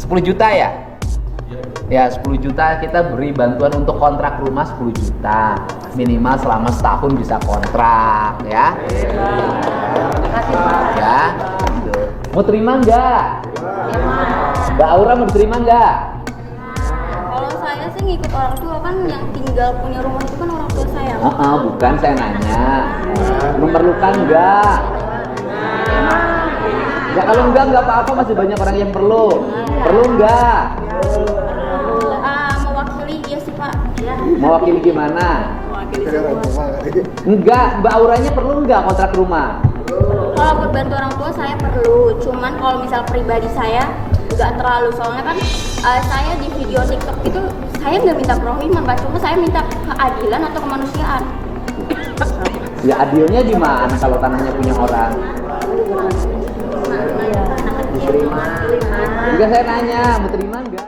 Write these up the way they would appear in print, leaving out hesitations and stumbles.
10 juta ya? Ya 10 juta kita beri bantuan untuk kontrak rumah 10 juta minimal selama setahun bisa kontrak ya. Makasih Pak. Ya gitu. Mau terima enggak? Mbak Aura mau terima enggak? Kalau saya sih ngikut orang tua, kan yang tinggal punya rumah itu kan orang tua saya. Bukan, saya nanya memerlukan enggak? Ya kalau enggak apa-apa, masih banyak orang yang perlu. Perlu enggak? Mewakili iya sih Pak. Ya. Mewakili gimana? Mewakili sih. Enggak, Mbak Auranya perlu enggak kontrak rumah? Kalau buat bantu orang tua saya perlu, cuman kalau misal pribadi saya nggak terlalu, soalnya kan saya di video TikTok itu saya nggak minta perohiman Pak, cuma saya minta keadilan atau kemanusiaan. Ya adilnya di mana kalau tanahnya punya orang? Diterima. Juga saya nanya, mau terima enggak?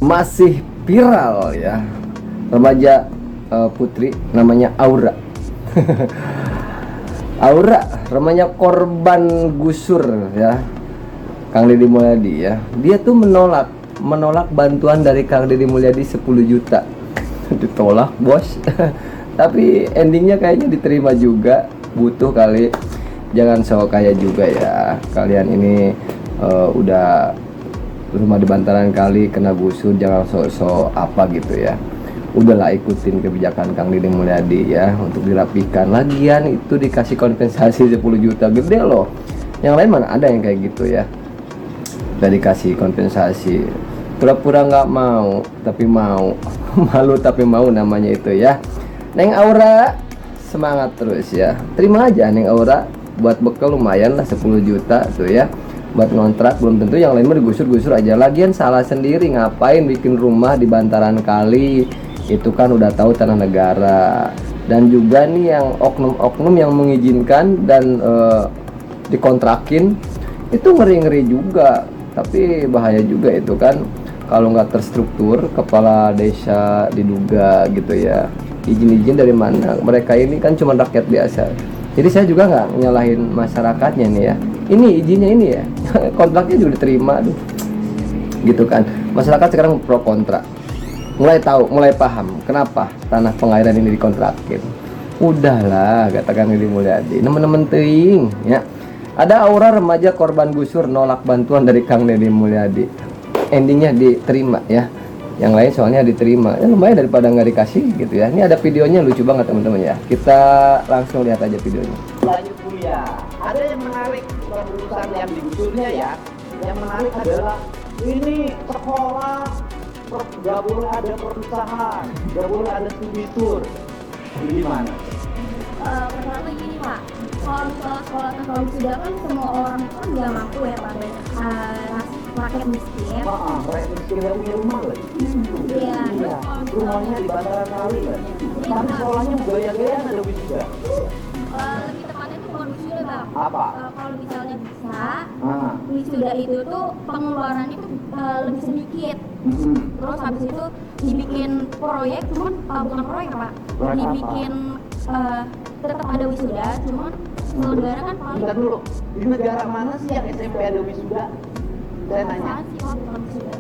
Masih viral ya, remaja putri namanya Aura. Aura remaja korban gusur ya Kang Deddy Mulyadi ya. Dia tuh menolak bantuan dari Kang Deddy Mulyadi 10 juta. Ditolak bos. Tapi endingnya kayaknya diterima juga. Butuh kali. Jangan so kaya juga ya. Kalian ini udah rumah di bantaran kali kena gusur, jangan so apa gitu ya. Udahlah ikutin kebijakan Kang Deddy Mulyadi ya untuk dirapikan. Lagian itu dikasih kompensasi 10 juta, gede loh. Yang lain mana ada yang kayak gitu ya, udah dikasih kompensasi pura-pura nggak mau tapi mau. Malu tapi mau namanya itu ya. Neng Aura semangat terus ya, terima aja Neng Aura, buat bekal lumayan lah 10 juta tuh ya. Buat ngontrak belum tentu, yang lain mah digusur-gusur aja. Lagian salah sendiri, ngapain bikin rumah di bantaran kali, itu kan udah tahu tanah negara. Dan juga nih yang oknum-oknum yang mengizinkan dan dikontrakin itu ngeri-ngeri juga. Tapi bahaya juga itu kan kalau nggak terstruktur, kepala desa diduga gitu ya. Izin-izin dari mana? Mereka ini kan cuma rakyat biasa. Jadi saya juga nggak nyalahin masyarakatnya nih ya. Ini izinnya ini ya, kontraknya juga diterima, gitu kan. Masyarakat sekarang pro kontra, mulai tahu, mulai paham kenapa tanah pengairan ini dikontrakin. Udahlah, katakan Deddy Mulyadi, nemen-nemen teuing ya. Ada Aura remaja korban gusur nolak bantuan dari Kang Deddy Mulyadi. Endingnya diterima ya. Yang lain soalnya diterima, ya lumayan daripada nggak dikasih gitu ya. Ini ada videonya lucu banget teman-teman ya. Kita langsung lihat aja videonya. Lanjut kuliah, ada yang menarik keputusan yang digusurnya ya. Yang menarik adalah ini sekolah nggak boleh ada perusahaan, nggak boleh ada studi tour. Gimana? Pertama gini Pak, kalau misalnya sekolah teknologi sudah kan semua orang itu kan nggak mampu ya Pak, rakyat miskin. Rakyat miskin yang punya rumah lagi. Iya. Rumahnya di bantaran kali kan. Tapi sekolahnya gaya-gayaan ada wisuda. Lebih tepatnya itu bukan wisuda Bang. Apa? Kalau misalnya bisa, wisuda itu tuh pengeluarannya tuh lebih sedikit. Terus habis itu dibikin proyek, cuman bukan proyek Pak. Proyek Dibikin tetap ada wisuda, cuman negara kan paling. Bentar dulu, di negara mana sih yang SMP ada wisuda? Saya nanya.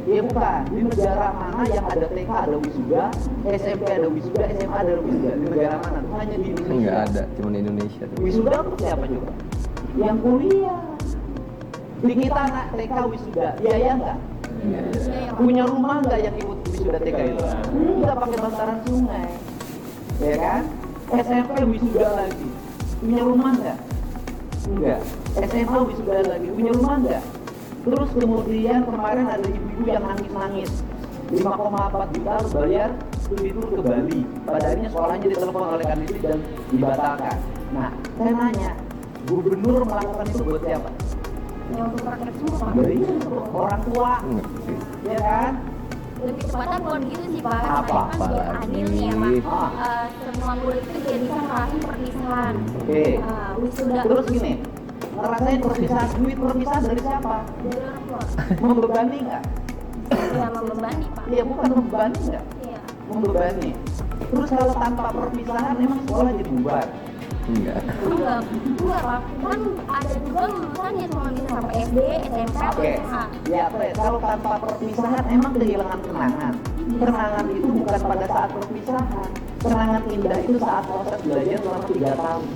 Iya bukan, di negara mana yang ada TK ada wisuda, SMP ada wisuda, SMA ada wisuda? Di negara mana? Itu hanya di Indonesia. Nggak ada, cuma di Indonesia tuh. Wisuda untuk siapa juga? Yang kuliah. Di kita anak TK wisuda, biaya nggak? Punya rumah nggak yang ikut wisuda TK itu? Nggak pakai bantaran sungai, ya kan? SMP wisuda lagi, punya rumah nggak? Enggak. SMA wisuda lagi, punya rumah nggak? Terus kemudian kemarin ada ibu-ibu yang nangis-nangis 5,4 juta harus bayar studi tour ke Bali. Pada akhirnya sekolahnya ditelepon oleh Kandidit dan dibatalkan. Nah, saya nanya, gubernur melakukan itu buat siapa? Ya untuk rakyat semua Pak. Jadi untuk orang tua, ya kan? Lebih tepatnya bukan gitu sih Pak. Apa Karena kan biar adil nih ya Pak. Semua murid itu biar bisa ngerasain perpisahan. Oke. Wisuda Terus gini, ngerasain perpisahan, duit perpisahan dari siapa? dari orang tua. Membebani nggak? Ya membebani Pak. Iya, bukan membebani nggak? Iya. Membebani. Terus kalau tanpa perpisahan, emang sekolah jadi bubar? Enggak. Enggak Pak. Kan ada juga lulusan yang cuma bisa sampai SD, SMP, atau Oke, SMA. ya kalau tanpa perpisahan emang kehilangan kenangan. Kenangan itu bukan pada saat perpisahan. Kenangan indah itu saat proses belajar selama 3 tahun.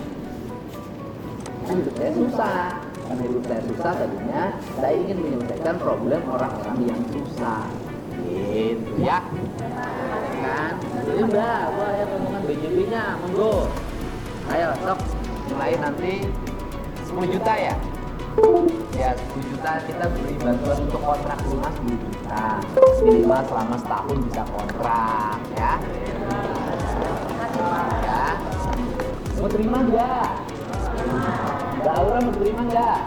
Kan hidup saya susah. Karena hidup saya susah tadinya, saya ingin menyelesaikan problem orang-orang yang susah. Gitu ya. Kan? Jadi udah, gua ya ngomongin BJB-nya, monggo. Ayo, sok mulai nanti 10 juta ya? Ya 10 juta kita beri bantuan untuk kontrak rumah 10 juta minimal selama setahun bisa kontrak ya. Ya. Mau terima nggak? Mbak Aura mau terima nggak?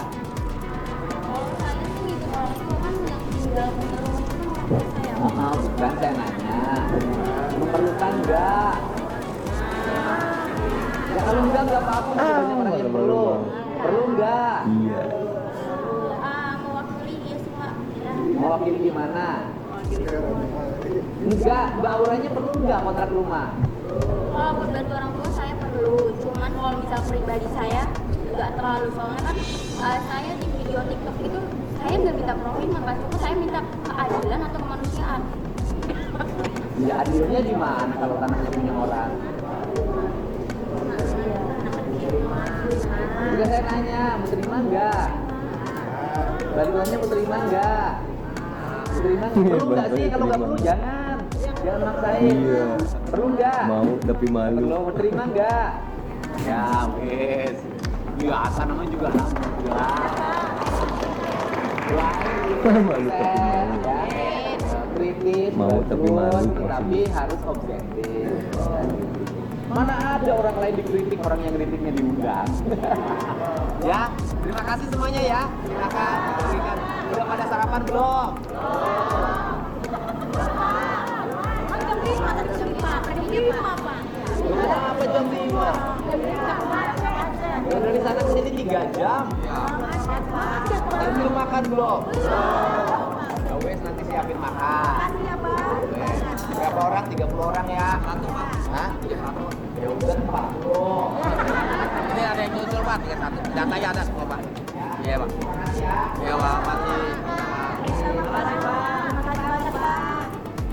Kalau saya sih gitu orang tua kan yang tinggal punya rumah itu saya. Bukan saya nanya. Memerlukan nggak? Ya kalau enggak apa-apa, masih banyak orang yang perlu. Perlu nggak? Iya. Mewakili ya sih Pak. Ya. Mewakili gimana? Enggak, Mbak Auranya perlu nggak kontrak rumah? Kalau buat bantu orang tua saya perlu, cuman kalau misal pribadi saya nggak terlalu, soalnya kan saya di video TikTok itu saya nggak minta profit, Pak, cuma saya minta keadilan atau kemanusiaan. Ya adilnya di mana kalau tanahnya punya orang? Juga saya nanya, mau terima nggak? Bantuannya mau terima nggak? Mau terima nggak? Perlu nggak sih? Kalau nggak perlu jangan maksain. Iya. Perlu nggak? Mau tapi malu. Perlu, mau terima nggak? Ya wes. Biasa namanya juga Malu tapi malu. Kritis, Mau tapi malu, tapi harus objektif. Mana ada orang lain dikritik, orang yang kritiknya diundang. Ya, terima kasih semuanya ya. Silakan berikan. Udah pada sarapan belum? Apa jam 5? Dari sana ke sini 3 jam. Tapi belum makan belum? Ya wes nanti siapin makan. Berapa orang? 30 orang ya? 1 Pak. Hah? 30. Ya udah 40. Ini ada yang nyusul Pak, 31. Datanya ada semua Pak. Iya Pak. Iya Pak, masih.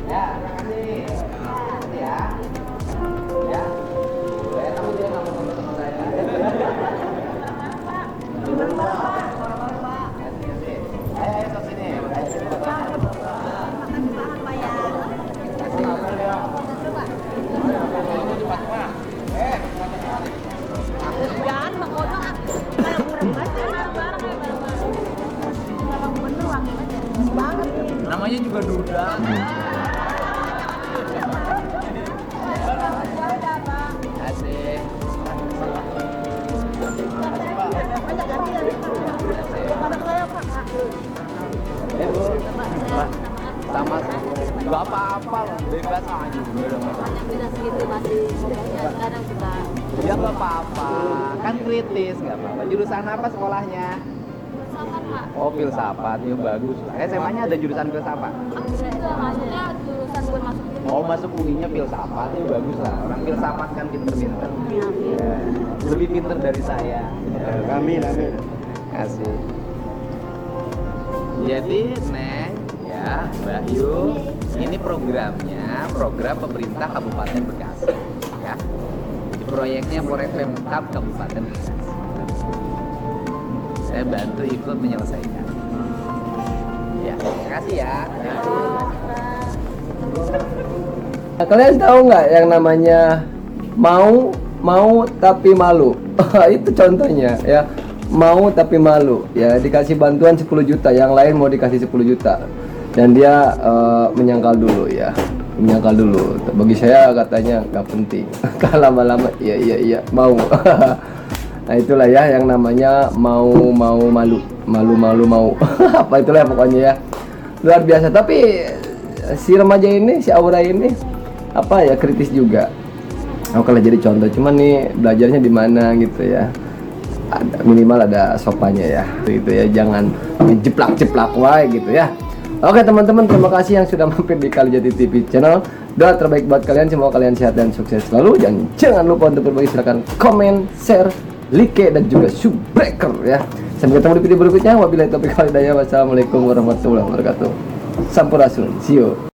Ya, terima kasih. Ya. Ya. Saya tahu dia nggak mau teman-teman saya. Ayo ke sini. Jangan Bang Kodok kayak kurang aja bareng Bang Gubernur wangi banget. Namanya juga Duda. Asik. Bu. Sama nggak apa-apa loh, bebas aja. Tidak segitu masih kadang suka. Ya nggak apa-apa, kan kritis nggak apa-apa. Jurusan apa sekolahnya? Filsafat Pak. Oh filsafat, ya bagus. SMA-nya ada jurusan filsafat. Juga maksudnya jurusan buat masuk Oh masuk UI-nya filsafat, ya bagus lah. Orang filsafat kan pinter-pinter. Ya, lebih pinter dari saya. Amin, amin. Kasih. Jadi Neng, ya Mbak Yu, ini programnya program pemerintah Kabupaten Bekasi, ya. Di proyeknya Proyek Pemkab Kabupaten Bekasi. Saya bantu ikut menyelesaikan. ya. Terima kasih ya. Nah, kalian tahu nggak yang namanya mau tapi malu? Itu contohnya ya, mau tapi malu ya, dikasih bantuan 10 juta, yang lain mau dikasih 10 juta dan dia menyangkal dulu ya, menyangkal dulu. Bagi saya katanya nggak penting. Lama-lama iya mau. Nah itulah ya yang namanya mau malu mau. Apa itulah pokoknya ya, luar biasa. Tapi si remaja ini, si Aura ini apa ya, kritis juga. Kalau jadi contoh, cuman nih belajarnya di mana gitu ya, minimal ada sopannya ya, gitu ya, jangan jeplak wae gitu ya. Oke teman-teman, terima kasih yang sudah mampir di Kalijati TV channel. Doa terbaik buat kalian, semoga kalian sehat dan sukses selalu. Dan jangan lupa untuk berbagi, silahkan komen, share, like, dan juga subbreaker ya. Sampai ketemu di video berikutnya. Wabillahi taufiq wal hidayah. Wassalamualaikum warahmatullahi wabarakatuh. Sampurasun, see you.